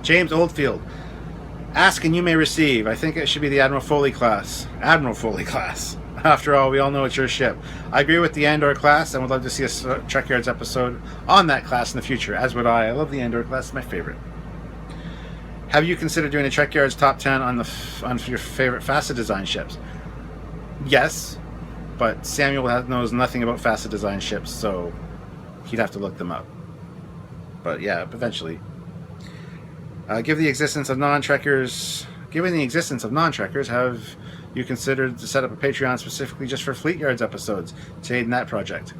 James Oldfield. Ask and you may receive. I think it should be the Admiral Foley class. Admiral Foley class. After all, we all know it's your ship. I agree with the Andor class and would love to see a Trekyards episode on that class in the future, as would I. I love the Andor class. It's my favorite. Have you considered doing a Trekyards top 10 on your favorite FASA design ships? Yes, but Samuel knows nothing about FASA design ships, so he'd have to look them up. But yeah, eventually. Given the existence of non-trekkers, have you considered to set up a Patreon specifically just for Fleet Yards episodes to aid in that project?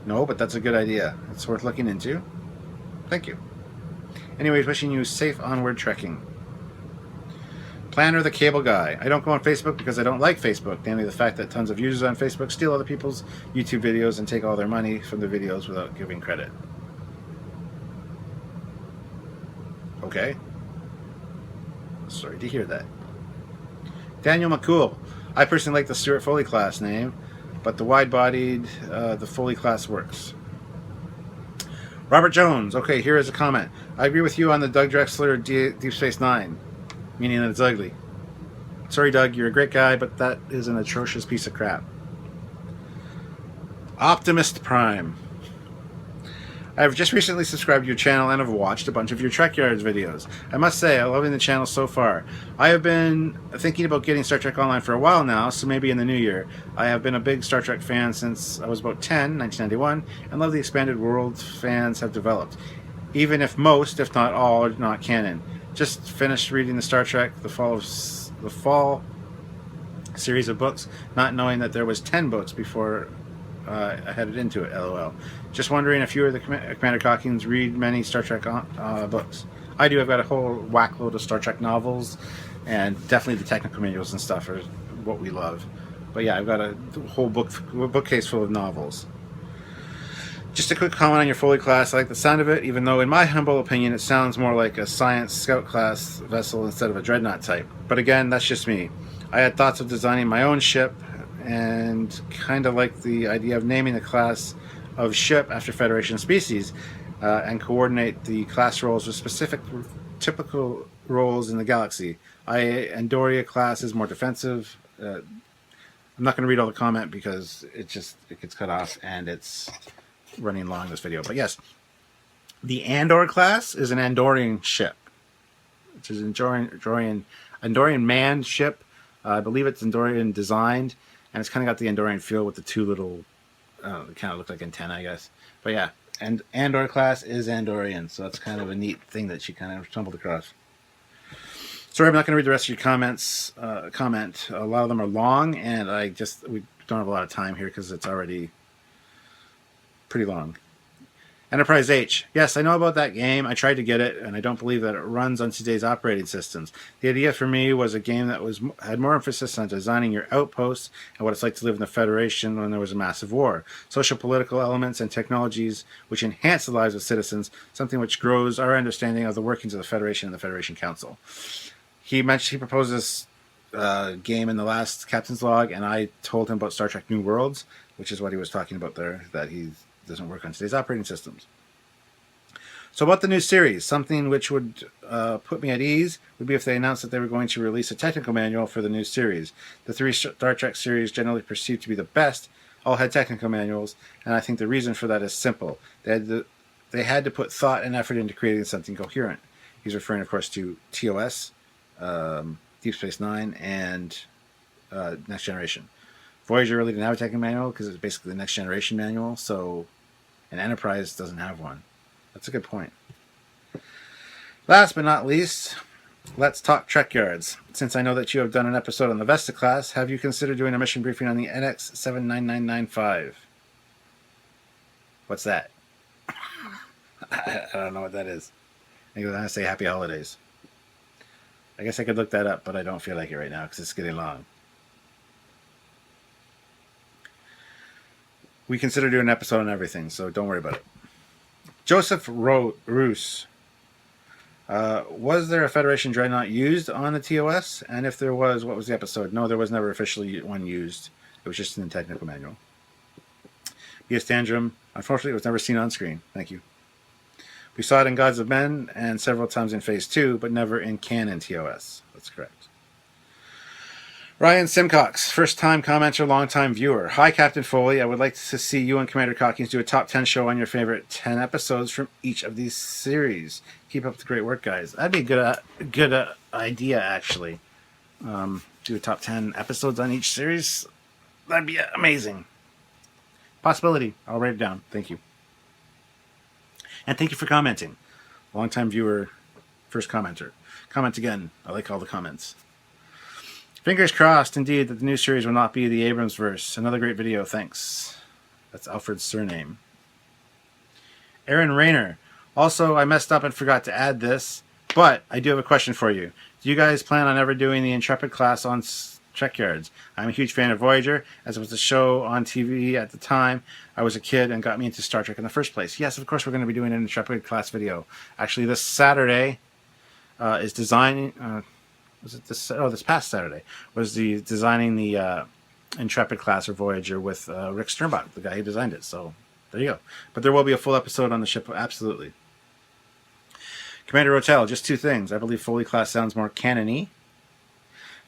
No, but that's a good idea. It's worth looking into. Thank you. Anyways, wishing you safe onward trekking. Planner the Cable Guy. I don't go on Facebook because I don't like Facebook, namely the fact that tons of users on Facebook steal other people's YouTube videos and take all their money from the videos without giving credit. Okay. Sorry to hear that. Daniel McCool. I personally like the Stuart Foley class name, but the wide-bodied, the Foley class works. Robert Jones. Okay, here is a comment. I agree with you on the Doug Drexler Deep Space Nine, meaning that it's ugly. Sorry, Doug, you're a great guy, but that is an atrocious piece of crap. Optimist Prime. I've just recently subscribed to your channel and have watched a bunch of your Trekyards videos. I must say, I'm loving the channel so far. I have been thinking about getting Star Trek Online for a while now, so maybe in the new year. I have been a big Star Trek fan since I was about 10, 1991, and love the expanded world fans have developed. Even if most, if not all, are not canon. Just finished reading the Star Trek, the fall series of books, not knowing that there was 10 books before I headed into it, lol. Just wondering if you or the Commander Cockings read many Star Trek books. I do. I've got a whole whack load of Star Trek novels, and definitely the technical manuals and stuff are what we love. But yeah, I've got a whole bookcase full of novels. Just a quick comment on your Foley class. I like the sound of it, even though in my humble opinion it sounds more like a science scout class vessel instead of a dreadnought type. But again, that's just me. I had thoughts of designing my own ship, and kind of like the idea of naming the class of ship after Federation species, and coordinate the class roles with specific typical roles in the galaxy. Andoria class is more defensive. I'm not going to read all the comment because it gets cut off and it's running long, this video. But yes, the Andor class is an Andorian ship, which is an Andorian manned ship. I believe it's Andorian designed, and it's kind of got the Andorian feel with the two little, they kind of look like antennae, I guess. But yeah, and Andor class is Andorian, so that's kind of a neat thing that she kind of stumbled across. Sorry, I'm not going to read the rest of your comments. A lot of them are long, and we don't have a lot of time here because it's already pretty long. Enterprise H. Yes, I know about that game. I tried to get it, and I don't believe that it runs on today's operating systems. The idea for me was a game that had more emphasis on designing your outposts and what it's like to live in the Federation when there was a massive war. Social political elements and technologies which enhance the lives of citizens, something which grows our understanding of the workings of the Federation and the Federation Council. He proposed this game in the last Captain's Log, and I told him about Star Trek New Worlds, which is what he was talking about there, that he doesn't work on today's operating systems. So about the new series, something which would put me at ease would be if they announced that they were going to release a technical manual for the new series. The three Star Trek series, generally perceived to be the best, all had technical manuals, and I think the reason for that is simple. They had to put thought and effort into creating something coherent. He's referring, of course, to TOS, Deep Space Nine, and Next Generation. Voyager really didn't have a technical manual because it's basically the Next Generation manual, so an Enterprise doesn't have one. That's a good point. Last but not least, let's talk Trekyards. Since I know that you have done an episode on the Vesta class, have you considered doing a mission briefing on the NX 79995? What's that? I don't know what that is. I was going to say Happy Holidays. I guess I could look that up, but I don't feel like it right now because it's getting long. We consider doing an episode on everything, so don't worry about it. Joseph Roos. Was there a Federation Dreadnought used on the TOS? And if there was, what was the episode? No, there was never officially one used. It was just in the technical manual. B.S. Tandrum. Unfortunately, it was never seen on screen. Thank you. We saw it in Gods of Men and several times in Phase 2, but never in canon TOS. That's correct. Ryan Simcox, first-time commenter, long-time viewer. Hi, Captain Foley. I would like to see you and Commander Cockings do a top 10 show on your favorite 10 episodes from each of these series. Keep up the great work, guys. That'd be a good idea, actually. Do a top 10 episodes on each series. That'd be amazing. Possibility. I'll write it down. Thank you. And thank you for commenting. Long-time viewer, first commenter. Comment again. I like all the comments. Fingers crossed, indeed, that the new series will not be the Abrams verse. Another great video, thanks. That's Alfred's surname. Aaron Rayner. Also, I messed up and forgot to add this, but I do have a question for you. Do you guys plan on ever doing the Intrepid class on Trekyards? I'm a huge fan of Voyager, as it was a show on TV at the time I was a kid and got me into Star Trek in the first place. Yes, of course, we're going to be doing an Intrepid class video. Actually, this Saturday is designing... this past Saturday was designing the Intrepid class or Voyager with Rick Sternbach, the guy who designed it. So there you go. But there will be a full episode on the ship, absolutely. Commander Rotel, just two things. I believe Foley class sounds more canon-y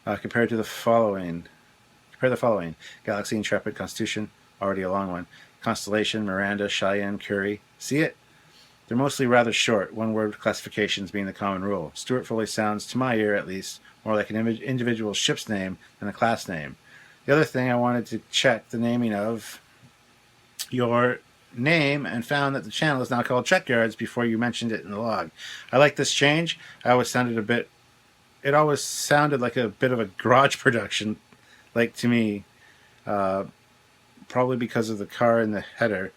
compared to the following. Compare the following: Galaxy, Intrepid, Constitution, already a long one. Constellation, Miranda, Cheyenne, Curie. See it? They're mostly rather short, one-word classifications being the common rule. Stuart Foley sounds, to my ear at least, more like an individual ship's name than a class name. The other thing, I wanted to check the naming of your name and found that the channel is now called Trekyards before you mentioned it in the log. I like this change. It always sounded like a bit of a garage production, like to me, probably because of the car in the header.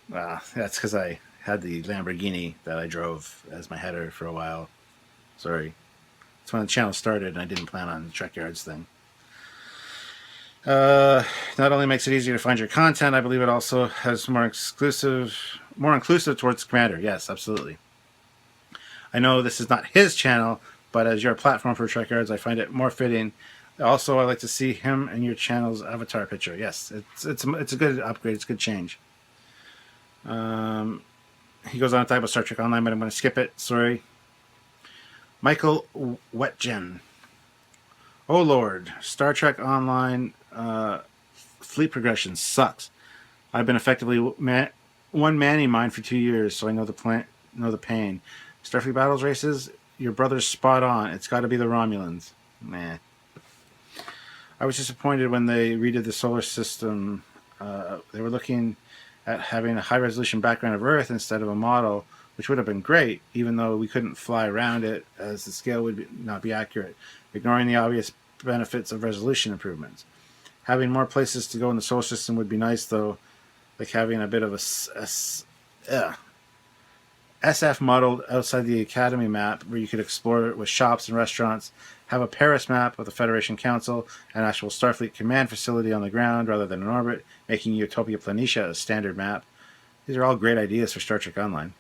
That's because I had the Lamborghini that I drove as my header for a while. Sorry. That's when the channel started and I didn't plan on the Trekyards thing. Not only makes it easier to find your content, I believe it also has more inclusive towards Commander. Yes, absolutely. I know this is not his channel, but as your platform for Trekyards, I find it more fitting. Also, I like to see him in your channel's avatar picture. Yes, it's a good upgrade. It's a good change. He goes on to talk about Star Trek Online, but I'm going to skip it. Sorry. Michael Wetgen. Oh Lord, Star Trek Online fleet progression sucks. I've been effectively one manning mine for 2 years, so I know the pain. Starfleet battles races, your brother's spot on. It's got to be the Romulans. Meh. I was disappointed when they redid the solar system. They were looking at having a high-resolution background of Earth instead of a model, which would have been great, even though we couldn't fly around it, as the scale would not be accurate, ignoring the obvious benefits of resolution improvements. Having more places to go in the solar system would be nice, though, like having a bit of a SF modeled outside the Academy map where you could explore it with shops and restaurants, have a Paris map with the Federation Council, an actual Starfleet command facility on the ground rather than in orbit, making Utopia Planitia a standard map. These are all great ideas for Star Trek Online.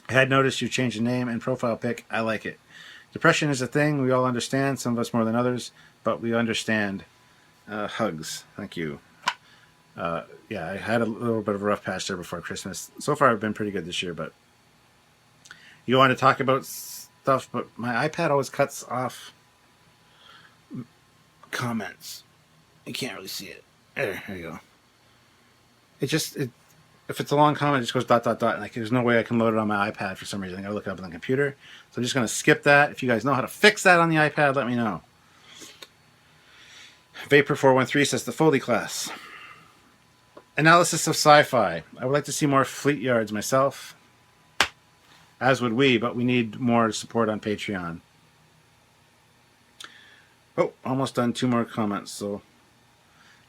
I had noticed you changed the name and profile pic. I like it. Depression is a thing we all understand, some of us more than others, but we understand. Hugs. Thank you. Yeah, I had a little bit of a rough patch there before Christmas. So far, I've been pretty good this year, but you want to talk about stuff, but my iPad always cuts off comments. You can't really see it. There you go. If it's a long comment, it just goes ... And like, there's no way I can load it on my iPad for some reason. I gotta look it up on the computer. So I'm just gonna skip that. If you guys know how to fix that on the iPad, let me know. Vapor413 says the Foley class. Analysis of sci-fi. I would like to see more fleet yards myself. As would we, but we need more support on Patreon. Oh, almost done. 2 more comments. So,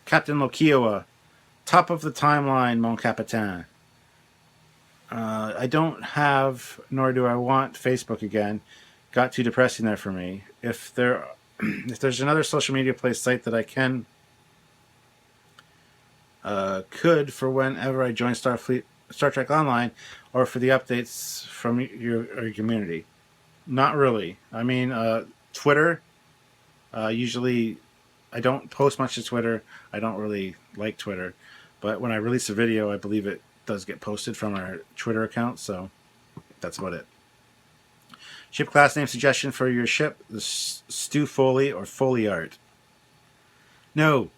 Captain Lokioa. Top of the timeline, mon capitaine. I don't have, nor do I want, Facebook again. Got too depressing there for me. If there's another social media site that I could for whenever I join Star Trek Online, or for the updates from your community. Not really. I mean, Twitter. Usually, I don't post much to Twitter. I don't really like Twitter. But when I release a video, I believe it does get posted from our Twitter account, so that's about it. Ship class name suggestion for your ship, the Stu Foley or Foley Art. No.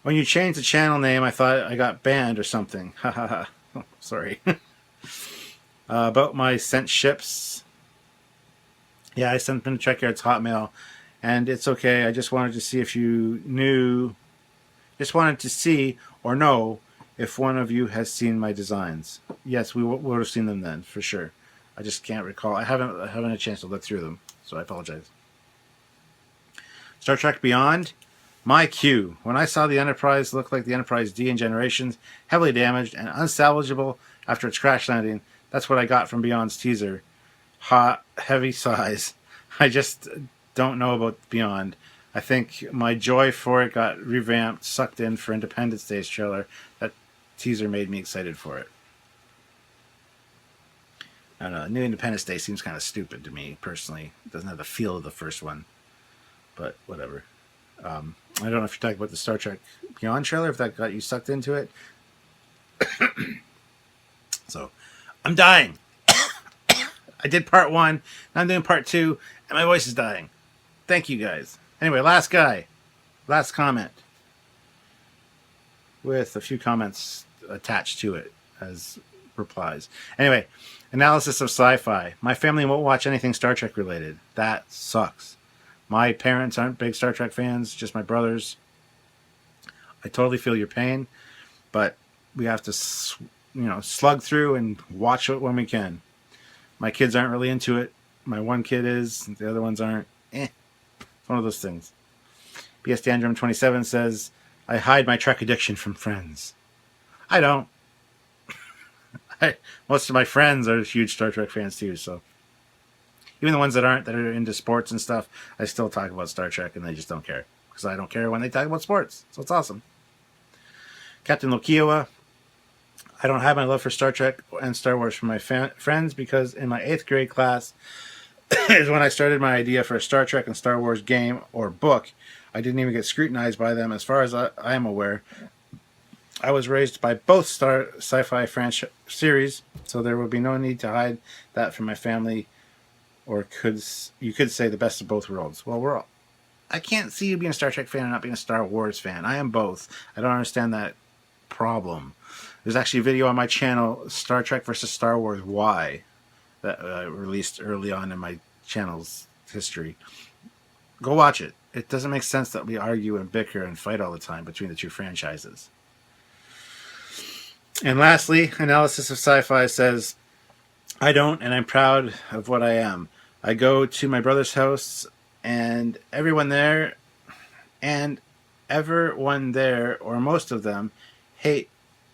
When you changed the channel name, I thought I got banned or something. Ha ha ha. Oh, sorry. About my sent ships. Yeah, I sent them to Trekyards Hotmail, and it's okay. I just wanted to see if you knew... Just wanted to see or know if one of you has seen my designs. Yes, we would have seen them then, for sure. I just can't recall. I haven't had a chance to look through them, so I apologize. Star Trek Beyond. My cue. When I saw the Enterprise look like the Enterprise D in Generations, heavily damaged and unsalvageable after its crash landing, that's what I got from Beyond's teaser. Hot, heavy sighs. I just don't know about Beyond. I think my joy for it got revamped, sucked in for Independence Day's trailer. That teaser made me excited for it. I don't know. New Independence Day seems kind of stupid to me, personally. It doesn't have the feel of the first one. But whatever. I don't know if you're talking about the Star Trek Beyond trailer, if that got you sucked into it. So, I'm dying. I did part 1. Now I'm doing part 2. And my voice is dying. Thank you, guys. Anyway, last comment, with a few comments attached to it as replies. Anyway, analysis of sci-fi. My family won't watch anything Star Trek related. That sucks. My parents aren't big Star Trek fans, just my brothers. I totally feel your pain, but we have to, slug through and watch it when we can. My kids aren't really into it. My one kid is, the other ones aren't. It's one of those things. BS Dandrum 27 says, I hide my Trek addiction from friends. I don't. Most of my friends are huge Star Trek fans too, so even the ones that aren't, that are into sports and stuff, I still talk about Star Trek and they just don't care. Because I don't care when they talk about sports. So it's awesome. Captain Lokiowa, I don't have my love for Star Trek and Star Wars from my friends because in my 8th grade class is when I started my idea for a Star Trek and Star Wars game or book. I didn't even get scrutinized by them as far as I am aware. I was raised by both sci-fi franchise series, so there would be no need to hide that from my family, or you could say the best of both worlds. Well, I can't see you being a Star Trek fan and not being a Star Wars fan. I am both. I don't understand that problem. There's actually a video on my channel, Star Trek versus Star Wars Why, that I released early on in my channel's history. Go watch it. It doesn't make sense that we argue and bicker and fight all the time between the two franchises. And lastly, analysis of sci-fi says, I don't, and I'm proud of what I am. I go to my brother's house, and everyone there, or most of them, hate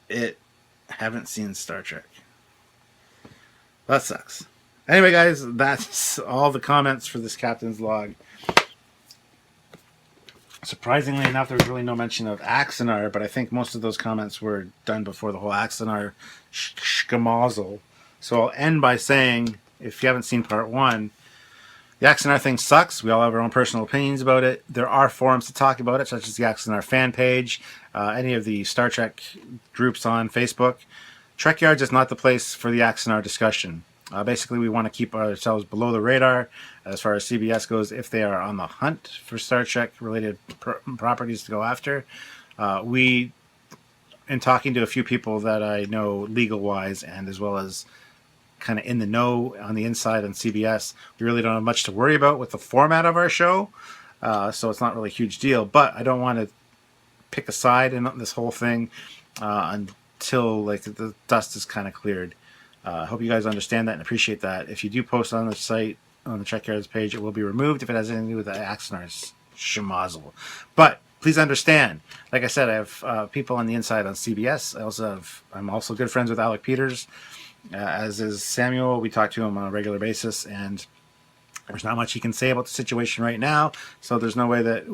it, haven't seen Star Trek. That sucks. Anyway, guys, that's all the comments for this Captain's Log. Surprisingly enough, there was really no mention of Axanar, but I think most of those comments were done before the whole Axanar schmozzle. So I'll end by saying, if you haven't seen part 1, the Axanar thing sucks. We all have our own personal opinions about it. There are forums to talk about it, such as the Axanar fan page, any of the Star Trek groups on Facebook. Trekyards is not the place for the Axanar discussion. Basically, we want to keep ourselves below the radar as far as CBS goes if they are on the hunt for Star Trek-related properties to go after. In talking to a few people that I know legal-wise and as well as kind of in the know on the inside on CBS, we really don't have much to worry about with the format of our show, so it's not really a huge deal. But I don't want to pick a side in this whole thing until the dust is kind of cleared. I hope you guys understand that and appreciate that. If you do post on the site, on the Trekyards page, it will be removed if it has anything to do with the Axanar's schmozzle. But please understand, like I said, I have people on the inside on CBS. I'm also good friends with Alec Peters, as is Samuel. We talk to him on a regular basis, and there's not much he can say about the situation right now, so there's no way that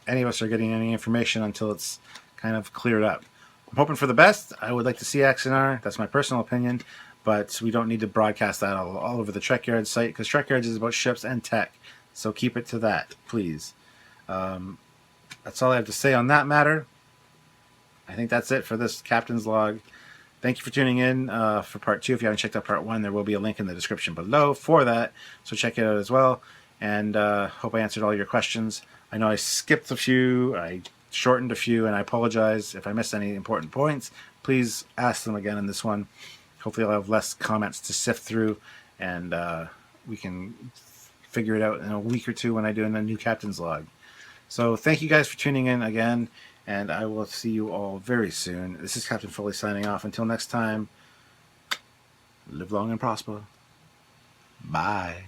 any of us are getting any information until it's kind of cleared up. I'm hoping for the best. I would like to see Axanar. That's my personal opinion. But we don't need to broadcast that all over the Trekyards site, because Trekyards is about ships and tech. So keep it to that, please. That's all I have to say on that matter. I think that's it for this Captain's Log. Thank you for tuning in for part 2. If you haven't checked out part 1, there will be a link in the description below for that. So check it out as well. And hope I answered all your questions. I know I skipped a few, I shortened a few, and I apologize if I missed any important points. Please ask them again in this one. Hopefully I'll have less comments to sift through, and we can figure it out in a week or two when I do a new Captain's Log. So thank you guys for tuning in again, and I will see you all very soon. This is Captain Foley signing off. Until next time, live long and prosper. Bye.